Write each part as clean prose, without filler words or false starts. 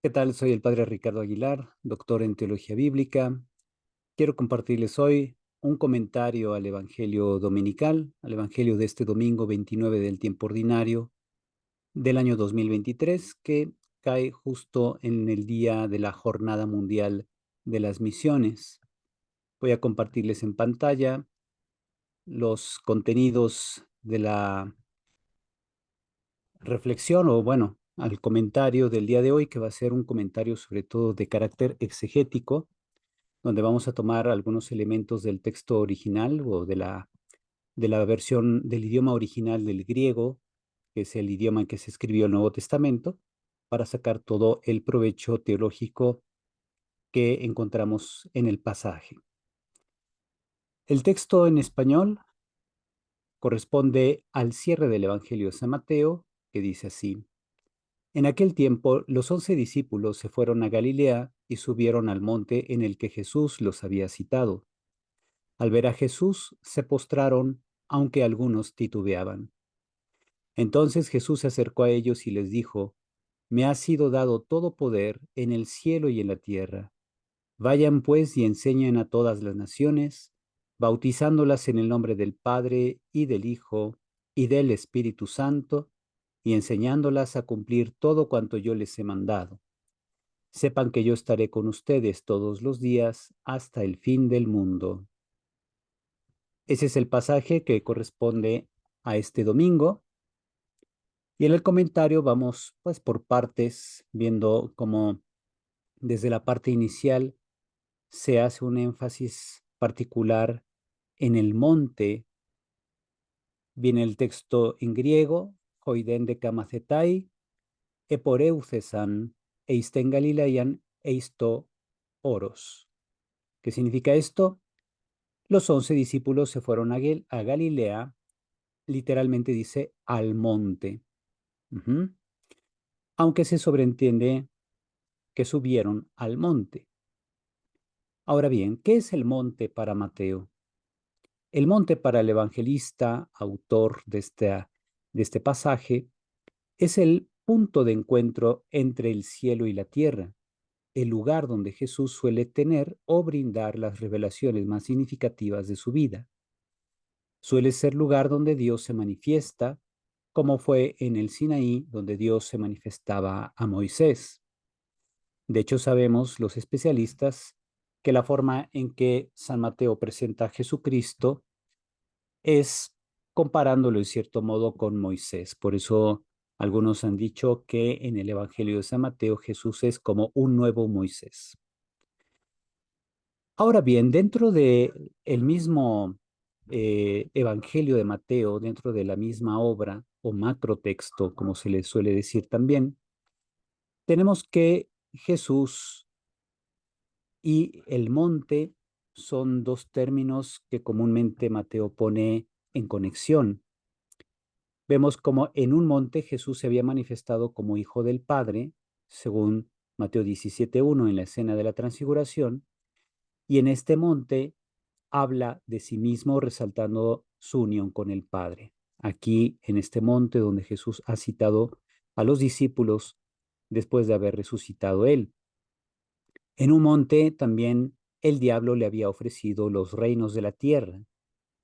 ¿Qué tal? Soy el padre Ricardo Aguilar, doctor en teología bíblica. Quiero compartirles hoy un comentario al Evangelio dominical, al Evangelio de este domingo 29 del tiempo ordinario del año 2023, que cae justo en el día de la Jornada Mundial de las Misiones. Voy a compartirles en pantalla los contenidos de la reflexión o, bueno, al comentario del día de hoy, que va a ser un comentario sobre todo de carácter exegético, donde vamos a tomar algunos elementos del texto original o de la versión del idioma original del griego, que es el idioma en que se escribió el Nuevo Testamento, para sacar todo el provecho teológico que encontramos en el pasaje. El texto en español corresponde al cierre del Evangelio de San Mateo, que dice así: En aquel tiempo, los 11 discípulos se fueron a Galilea y subieron al monte en el que Jesús los había citado. Al ver a Jesús, se postraron, aunque algunos titubeaban. Entonces Jesús se acercó a ellos y les dijo: Me ha sido dado todo poder en el cielo y en la tierra. Vayan pues y enseñen a todas las naciones, bautizándolas en el nombre del Padre y del Hijo y del Espíritu Santo, y enseñándolas a cumplir todo cuanto yo les he mandado. Sepan que yo estaré con ustedes todos los días hasta el fin del mundo. Ese es el pasaje que corresponde a este domingo. Y en el comentario vamos pues por partes, viendo cómo desde la parte inicial se hace un énfasis particular en el monte. Viene el texto en griego: hoiden de kamacetai, eporeucesan, eisten galileian, eisto oros. ¿Qué significa esto? Los 11 discípulos se fueron a Galilea, literalmente dice al monte. Aunque se sobreentiende que subieron al monte. Ahora bien, ¿qué es el monte para Mateo? El monte para el evangelista, autor de este pasaje, es el punto de encuentro entre el cielo y la tierra, el lugar donde Jesús suele tener o brindar las revelaciones más significativas de su vida. Suele ser lugar donde Dios se manifiesta, como fue en el Sinaí, donde Dios se manifestaba a Moisés. De hecho, sabemos los especialistas que la forma en que San Mateo presenta a Jesucristo es comparándolo en cierto modo con Moisés. Por eso algunos han dicho que en el Evangelio de San Mateo Jesús es como un nuevo Moisés. Ahora bien, dentro de el mismo Evangelio de Mateo, dentro de la misma obra o macrotexto, como se le suele decir también, tenemos que Jesús y el monte son dos términos que comúnmente Mateo pone en conexión. Vemos como en un monte Jesús se había manifestado como Hijo del Padre, según Mateo 17:1 en la escena de la transfiguración, y en este monte habla de sí mismo resaltando su unión con el Padre. Aquí, en este monte donde Jesús ha citado a los discípulos después de haber resucitado él. En un monte también el diablo le había ofrecido los reinos de la tierra.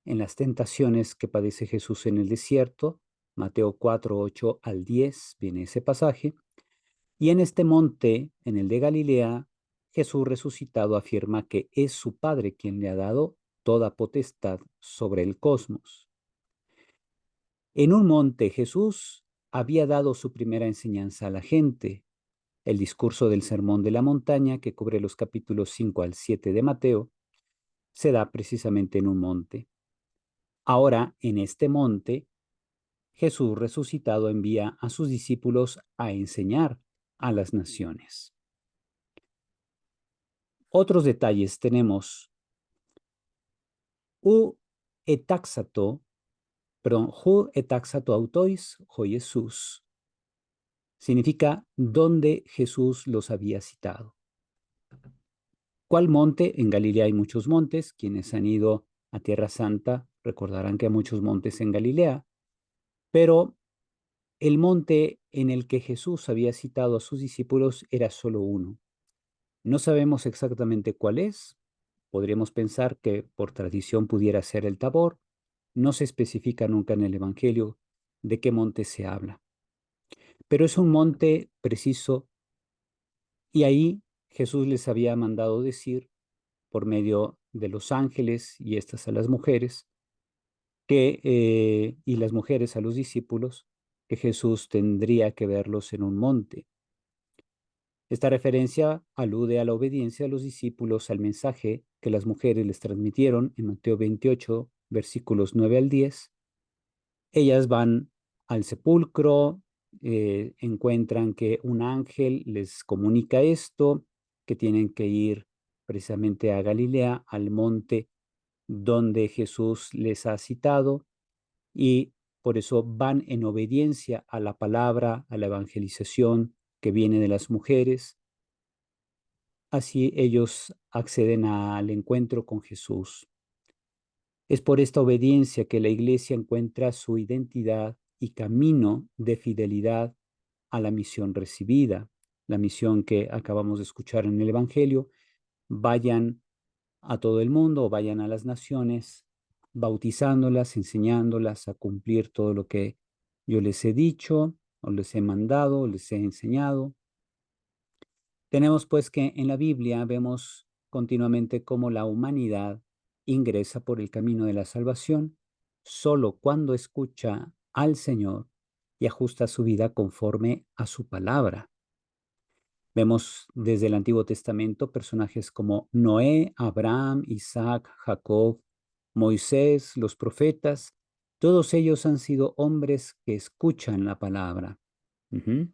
En las tentaciones que padece Jesús en el desierto, Mateo 4:8 al 10, viene ese pasaje. Y en este monte, en el de Galilea, Jesús resucitado afirma que es su Padre quien le ha dado toda potestad sobre el cosmos. En un monte Jesús había dado su primera enseñanza a la gente. El discurso del Sermón de la Montaña, que cubre los capítulos 5 al 7 de Mateo, se da precisamente en un monte. Ahora, en este monte, Jesús resucitado envía a sus discípulos a enseñar a las naciones. Otros detalles tenemos: hu etaxato autois ho Jesús. Significa donde Jesús los había citado. ¿Cuál monte? En Galilea hay muchos montes. Quienes han ido a Tierra Santa recordarán que hay muchos montes en Galilea, pero El monte en el que Jesús había citado a sus discípulos era solo uno. No sabemos exactamente cuál es. Podríamos pensar que por tradición pudiera ser el Tabor. No se especifica nunca en el Evangelio de qué monte se habla. Pero es un monte preciso y ahí Jesús les había mandado decir por medio de los ángeles y estas a las mujeres, y las mujeres a los discípulos, que Jesús tendría que verlos en un monte. Esta referencia alude a la obediencia de los discípulos al mensaje que las mujeres les transmitieron en Mateo 28, versículos 9 al 10. Ellas van al sepulcro, encuentran que un ángel les comunica esto, que tienen que ir precisamente a Galilea, al monte donde Jesús les ha citado, y por eso van en obediencia a la palabra, a la evangelización que viene de las mujeres. Así ellos acceden al encuentro con Jesús. Es por esta obediencia que la Iglesia encuentra su identidad y camino de fidelidad a la misión recibida, la misión que acabamos de escuchar en el Evangelio. Vayan a todo el mundo o vayan a las naciones, bautizándolas, enseñándolas a cumplir todo lo que yo les he dicho o les he mandado o les he enseñado. Tenemos pues que en la Biblia vemos continuamente cómo la humanidad ingresa por el camino de la salvación solo cuando escucha al Señor y ajusta su vida conforme a su palabra. Vemos desde el Antiguo Testamento personajes como Noé, Abraham, Isaac, Jacob, Moisés, los profetas. Todos ellos han sido hombres que escuchan la palabra. Ujú.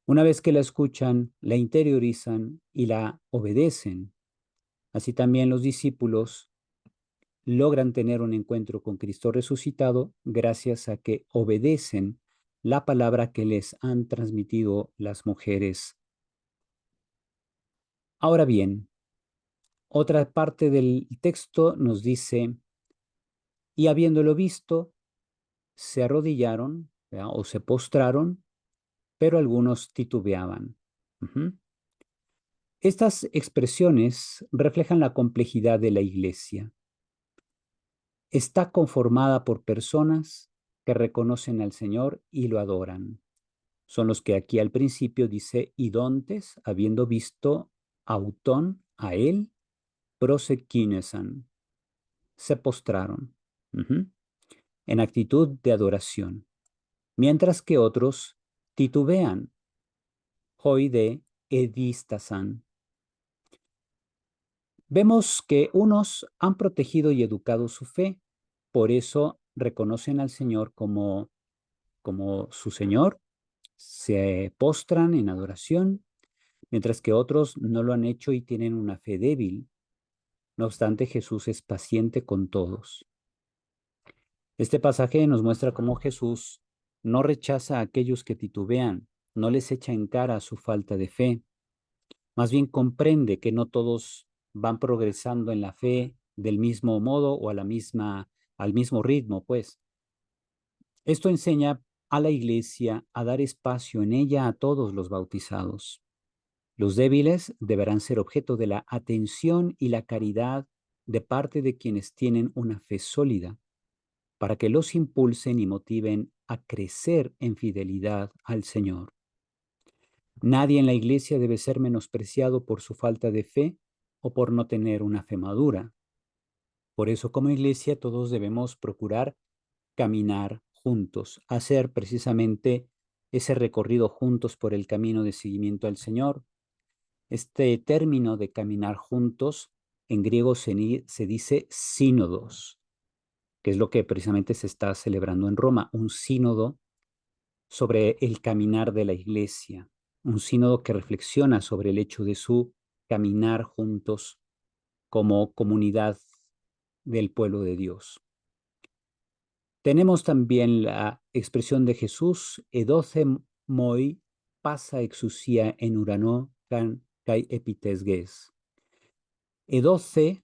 Una vez que la escuchan, la interiorizan y la obedecen. Así también los discípulos logran tener un encuentro con Cristo resucitado gracias a que obedecen la palabra que les han transmitido las mujeres. Ahora bien, otra parte del texto nos dice, y habiéndolo visto, se arrodillaron, ¿verdad? O se postraron, pero algunos titubeaban. Ujú. Estas expresiones reflejan la complejidad de la iglesia. Está conformada por personas que reconocen al Señor y lo adoran. Son los que aquí al principio dice idontes, habiendo visto autón a él, prosequinesan, se postraron, en actitud de adoración, mientras que otros titubean, hoide edistasan. Vemos que unos han protegido y educado su fe, por eso reconocen al Señor como su Señor, se postran en adoración, mientras que otros no lo han hecho y tienen una fe débil. No obstante, Jesús es paciente con todos. Este pasaje nos muestra cómo Jesús no rechaza a aquellos que titubean, no les echa en cara su falta de fe, más bien comprende que no todos van progresando en la fe del mismo modo o al mismo ritmo, pues. Esto enseña a la iglesia a dar espacio en ella a todos los bautizados. Los débiles deberán ser objeto de la atención y la caridad de parte de quienes tienen una fe sólida, para que los impulsen y motiven a crecer en fidelidad al Señor. Nadie en la iglesia debe ser menospreciado por su falta de fe o por no tener una fe madura. Por eso, como iglesia, todos debemos procurar caminar juntos, hacer precisamente ese recorrido juntos por el camino de seguimiento al Señor. Este término de caminar juntos en griego se dice sínodos, que es lo que precisamente se está celebrando en Roma, un sínodo sobre el caminar de la iglesia, un sínodo que reflexiona sobre el hecho de su caminar juntos como comunidad del pueblo de Dios. Tenemos también la expresión de Jesús, edoce moi pasa exousia en urano kai epitesges. Edoce,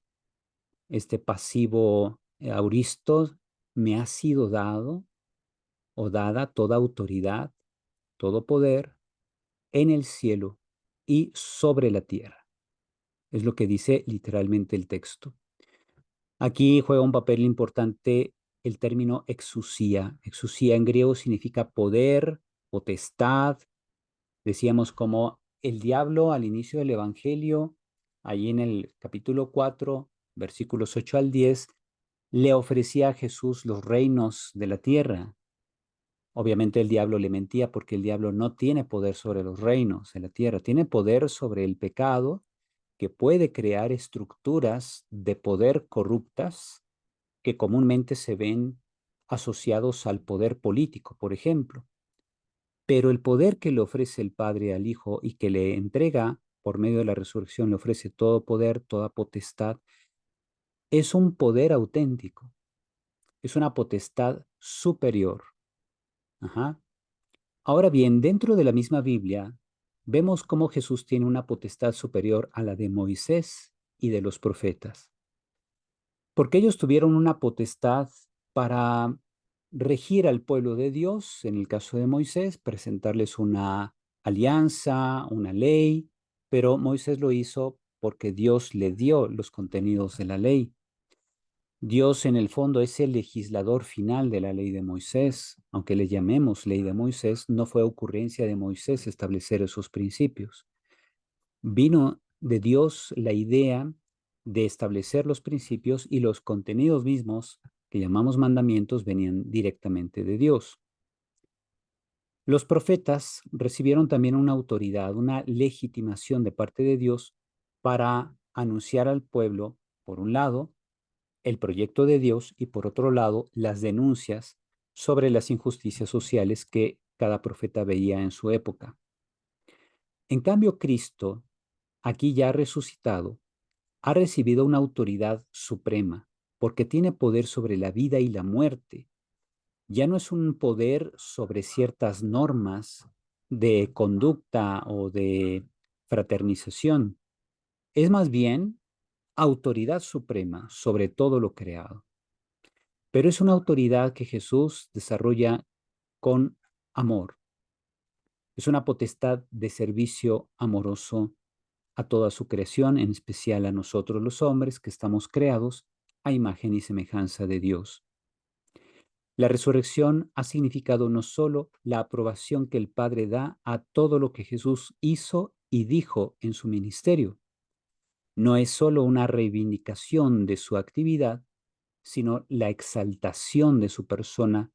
este pasivo auristo, me ha sido dado o dada toda autoridad, todo poder en el cielo y sobre la tierra. Es lo que dice literalmente el texto. Aquí juega un papel importante el término exusía. Exusía en griego significa poder, potestad. Decíamos como el diablo al inicio del Evangelio, ahí en el capítulo 4, versículos 8 al 10, le ofrecía a Jesús los reinos de la tierra. Obviamente el diablo le mentía porque el diablo no tiene poder sobre los reinos de la tierra, tiene poder sobre el pecado que puede crear estructuras de poder corruptas que comúnmente se ven asociados al poder político, por ejemplo. Pero el poder que le ofrece el Padre al Hijo y que le entrega por medio de la resurrección, le ofrece todo poder, toda potestad, es un poder auténtico, es una potestad superior. Ajá. Ahora bien, dentro de la misma Biblia, vemos cómo Jesús tiene una potestad superior a la de Moisés y de los profetas, porque ellos tuvieron una potestad para regir al pueblo de Dios, en el caso de Moisés, presentarles una alianza, una ley, pero Moisés lo hizo porque Dios le dio los contenidos de la ley. Dios en el fondo es el legislador final de la ley de Moisés. Aunque le llamemos ley de Moisés, no fue ocurrencia de Moisés establecer esos principios. Vino de Dios la idea de establecer los principios y los contenidos mismos que llamamos mandamientos venían directamente de Dios. Los profetas recibieron también una autoridad, una legitimación de parte de Dios para anunciar al pueblo, por un lado, el proyecto de Dios y por otro lado, las denuncias sobre las injusticias sociales que cada profeta veía en su época. En cambio, Cristo, aquí ya resucitado, ha recibido una autoridad suprema porque tiene poder sobre la vida y la muerte. Ya no es un poder sobre ciertas normas de conducta o de fraternización, es más bien autoridad suprema sobre todo lo creado. Pero es una autoridad que Jesús desarrolla con amor. Es una potestad de servicio amoroso a toda su creación, en especial a nosotros los hombres que estamos creados a imagen y semejanza de Dios. La resurrección ha significado no solo la aprobación que el Padre da a todo lo que Jesús hizo y dijo en su ministerio, no es solo una reivindicación de su actividad, sino la exaltación de su persona,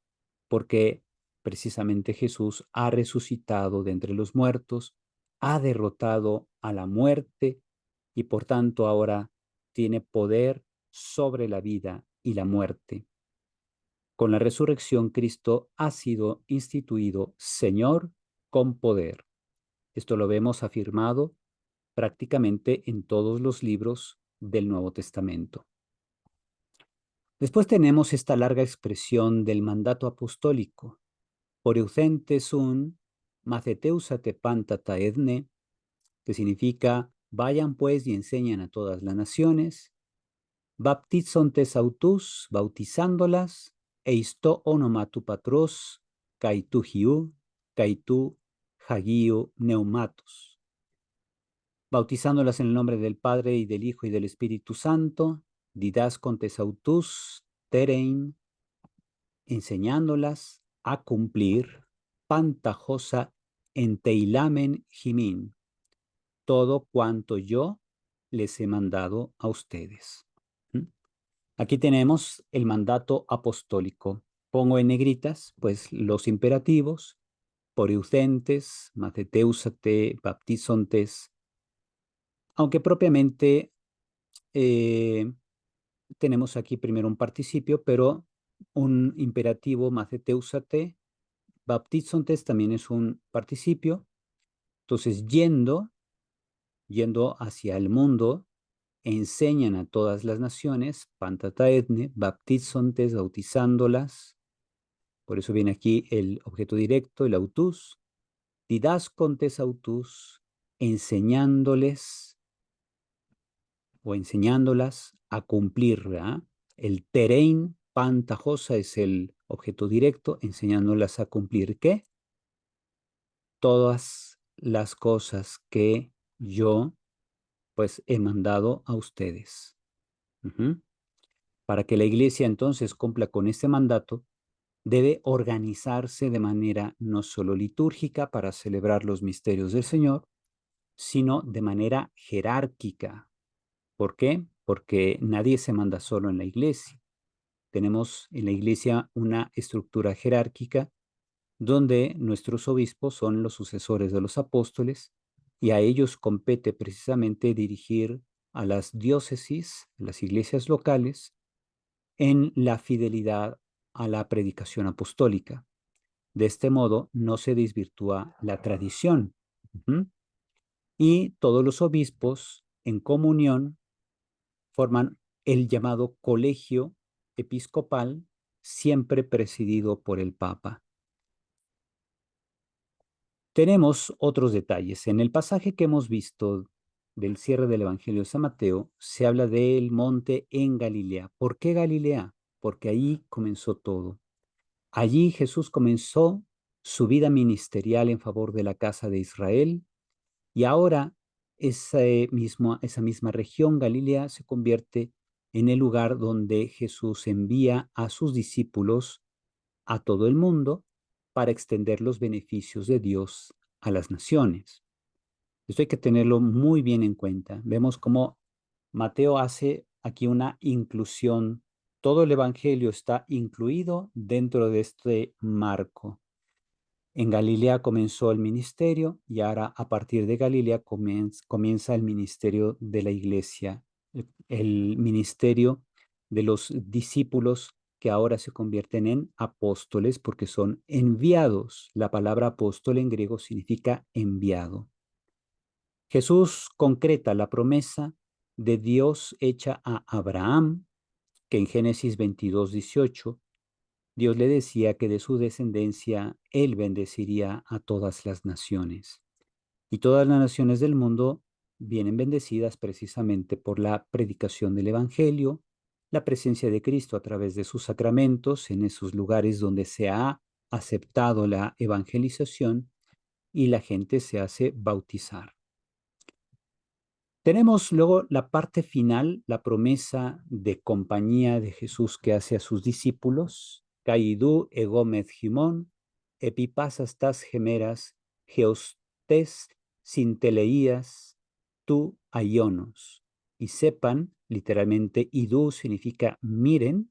porque precisamente Jesús ha resucitado de entre los muertos, ha derrotado a la muerte y por tanto ahora tiene poder sobre la vida y la muerte. Con la resurrección, Cristo ha sido instituido Señor con poder. Esto lo vemos afirmado prácticamente en todos los libros del Nuevo Testamento. Después tenemos esta larga expresión del mandato apostólico. Por eucente sun, maceteusate pantata edne, que significa, vayan pues y enseñan a todas las naciones, baptizontes autus, bautizándolas, eisto onomatu patros, kaitu hiu, kaitu hagiu neumatos, bautizándolas en el nombre del Padre y del Hijo y del Espíritu Santo, didascontes autus, terein, enseñándolas a cumplir, pantajosa en teilamen jimin, todo cuanto yo les he mandado a ustedes. Aquí tenemos el mandato apostólico. Pongo en negritas, pues, los imperativos, poreucentes, maceteusate, baptizontes, aunque propiamente tenemos aquí primero un participio, pero un imperativo maceteusate, baptizontes también es un participio. Entonces, yendo hacia el mundo, enseñan a todas las naciones, pantata etne, baptizontes, bautizándolas. Por eso viene aquí el objeto directo, el autus, didascontes autus, enseñándoles o enseñándolas a cumplir, ¿verdad? El terein pantajosa es el objeto directo, enseñándolas a cumplir ¿qué? Todas las cosas que yo pues he mandado a ustedes. Ujú. Para que la iglesia entonces cumpla con este mandato, debe organizarse de manera no solo litúrgica para celebrar los misterios del Señor, sino de manera jerárquica. ¿Por qué? Porque nadie se manda solo en la iglesia. Tenemos en la iglesia una estructura jerárquica donde nuestros obispos son los sucesores de los apóstoles y a ellos compete precisamente dirigir a las diócesis, las iglesias locales, en la fidelidad a la predicación apostólica. De este modo no se desvirtúa la tradición. Uh-huh. Y todos los obispos en comunión forman el llamado colegio episcopal, siempre presidido por el Papa. Tenemos otros detalles. En el pasaje que hemos visto del cierre del Evangelio de San Mateo, se habla del monte en Galilea. ¿Por qué Galilea? Porque ahí comenzó todo. Allí Jesús comenzó su vida ministerial en favor de la casa de Israel y ahora esa misma región, Galilea, se convierte en el lugar donde Jesús envía a sus discípulos a todo el mundo para extender los beneficios de Dios a las naciones. Esto hay que tenerlo muy bien en cuenta. Vemos cómo Mateo hace aquí una inclusión. Todo el Evangelio está incluido dentro de este marco. En Galilea comenzó el ministerio y ahora a partir de Galilea comienza el ministerio de la iglesia, el ministerio de los discípulos que ahora se convierten en apóstoles porque son enviados. La palabra apóstol en griego significa enviado. Jesús concreta la promesa de Dios hecha a Abraham, que en Génesis 22:18 Dios le decía que de su descendencia él bendeciría a todas las naciones. Y todas las naciones del mundo vienen bendecidas precisamente por la predicación del Evangelio, la presencia de Cristo a través de sus sacramentos en esos lugares donde se ha aceptado la evangelización y la gente se hace bautizar. Tenemos luego la parte final, la promesa de compañía de Jesús que hace a sus discípulos. Caidú egomet gimón, epipasas tas gemeras, geostes sinteleías, tú aionos. Y sepan, literalmente, idú significa miren,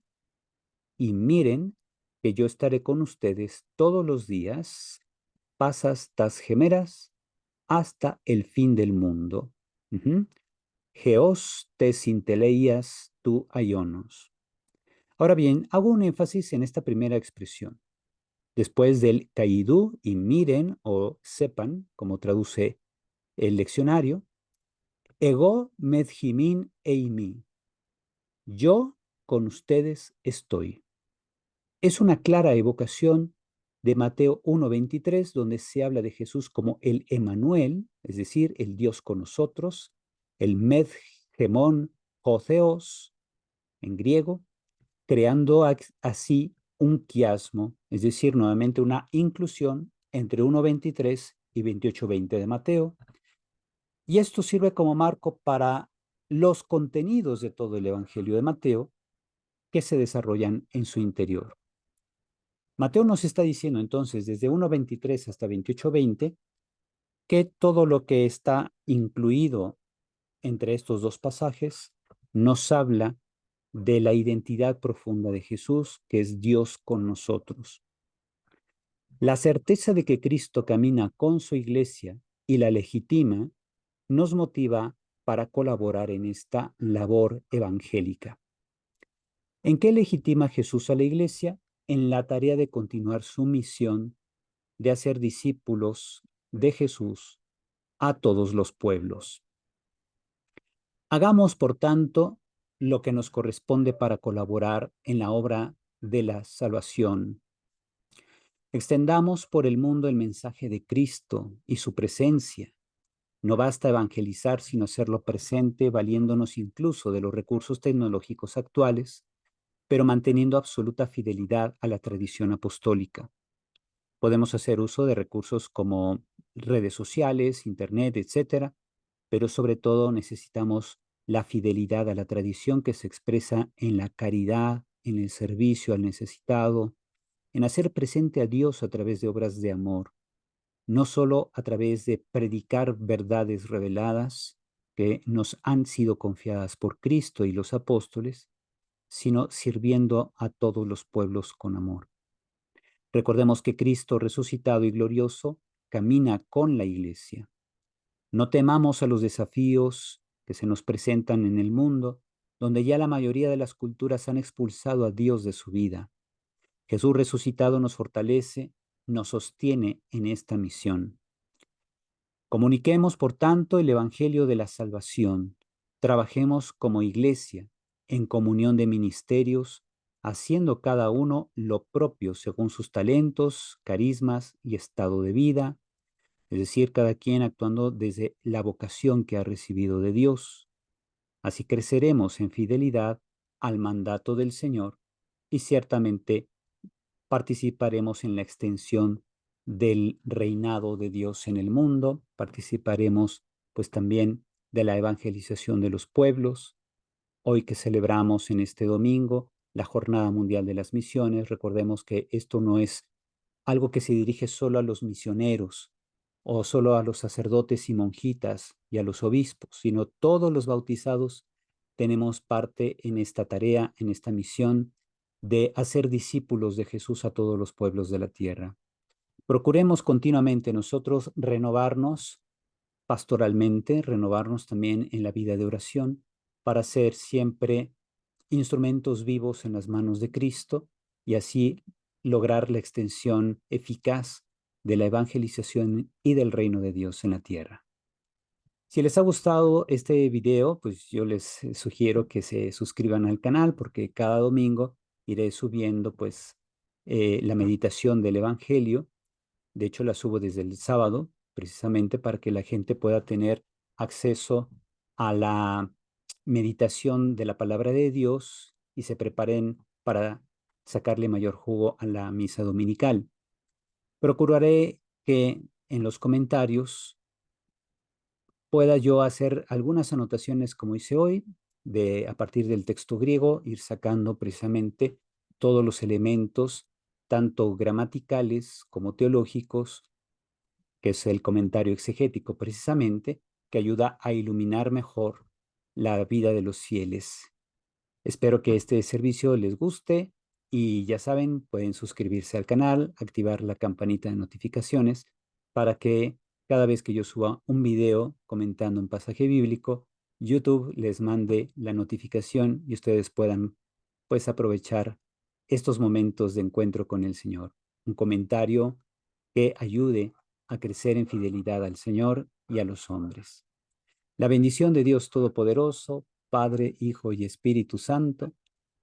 y miren que yo estaré con ustedes todos los días, pasas tas gemeras, hasta el fin del mundo. Uh-huh. Geos te sinteleías tu aionos. Ahora bien, hago un énfasis en esta primera expresión. Después del caidú y miren o sepan, como traduce el leccionario, ego medjimin eimi. Yo con ustedes estoy. Es una clara evocación de Mateo 1:23, donde se habla de Jesús como el Emanuel, es decir, el Dios con nosotros, el Medgemón Jotheos en griego, creando así un quiasmo, es decir, nuevamente una inclusión entre 1:23 y 28:20 de Mateo. Y esto sirve como marco para los contenidos de todo el Evangelio de Mateo que se desarrollan en su interior. Mateo nos está diciendo entonces desde 1:23 hasta 28:20 que todo lo que está incluido entre estos dos pasajes nos habla de la identidad profunda de Jesús, que es Dios con nosotros. La certeza de que Cristo camina con su iglesia y la legitima nos motiva para colaborar en esta labor evangélica. ¿En qué legitima Jesús a la iglesia? En la tarea de continuar su misión de hacer discípulos de Jesús a todos los pueblos. Hagamos, por tanto, lo que nos corresponde para colaborar en la obra de la salvación. Extendamos por el mundo el mensaje de Cristo y su presencia. No basta evangelizar, sino hacerlo presente, valiéndonos incluso de los recursos tecnológicos actuales, pero manteniendo absoluta fidelidad a la tradición apostólica. Podemos hacer uso de recursos como redes sociales, internet, etcétera, pero sobre todo necesitamos la fidelidad a la tradición que se expresa en la caridad, en el servicio al necesitado, en hacer presente a Dios a través de obras de amor, no solo a través de predicar verdades reveladas que nos han sido confiadas por Cristo y los apóstoles, sino sirviendo a todos los pueblos con amor. Recordemos que Cristo resucitado y glorioso camina con la Iglesia. No temamos a los desafíos que se nos presentan en el mundo, donde ya la mayoría de las culturas han expulsado a Dios de su vida. Jesús resucitado nos fortalece, nos sostiene en esta misión. Comuniquemos, por tanto, el Evangelio de la salvación. Trabajemos como iglesia, en comunión de ministerios, haciendo cada uno lo propio según sus talentos, carismas y estado de vida, es decir, cada quien actuando desde la vocación que ha recibido de Dios. Así creceremos en fidelidad al mandato del Señor y ciertamente participaremos en la extensión del reinado de Dios en el mundo, participaremos pues también de la evangelización de los pueblos. Hoy que celebramos en este domingo la Jornada Mundial de las Misiones, recordemos que esto no es algo que se dirige solo a los misioneros o solo a los sacerdotes y monjitas y a los obispos, sino todos los bautizados tenemos parte en esta tarea, en esta misión de hacer discípulos de Jesús a todos los pueblos de la tierra. Procuremos continuamente nosotros renovarnos pastoralmente, renovarnos también en la vida de oración para ser siempre instrumentos vivos en las manos de Cristo y así lograr la extensión eficaz de la evangelización y del reino de Dios en la tierra. Si les ha gustado este video, pues yo les sugiero que se suscriban al canal porque cada domingo iré subiendo pues la meditación del Evangelio. De hecho, la subo desde el sábado, precisamente para que la gente pueda tener acceso a la meditación de la palabra de Dios y se preparen para sacarle mayor jugo a la misa dominical. Procuraré que en los comentarios pueda yo hacer algunas anotaciones como hice hoy, de a partir del texto griego, ir sacando precisamente todos los elementos, tanto gramaticales como teológicos, que es el comentario exegético precisamente, que ayuda a iluminar mejor la vida de los fieles. Espero que este servicio les guste y ya saben, pueden suscribirse al canal, activar la campanita de notificaciones para que cada vez que yo suba un video comentando un pasaje bíblico, YouTube les mande la notificación y ustedes puedan pues aprovechar estos momentos de encuentro con el Señor. Un comentario que ayude a crecer en fidelidad al Señor y a los hombres. La bendición de Dios Todopoderoso, Padre, Hijo y Espíritu Santo,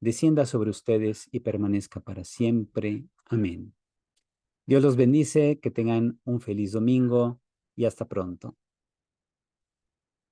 descienda sobre ustedes y permanezca para siempre. Amén. Dios los bendice, que tengan un feliz domingo y hasta pronto.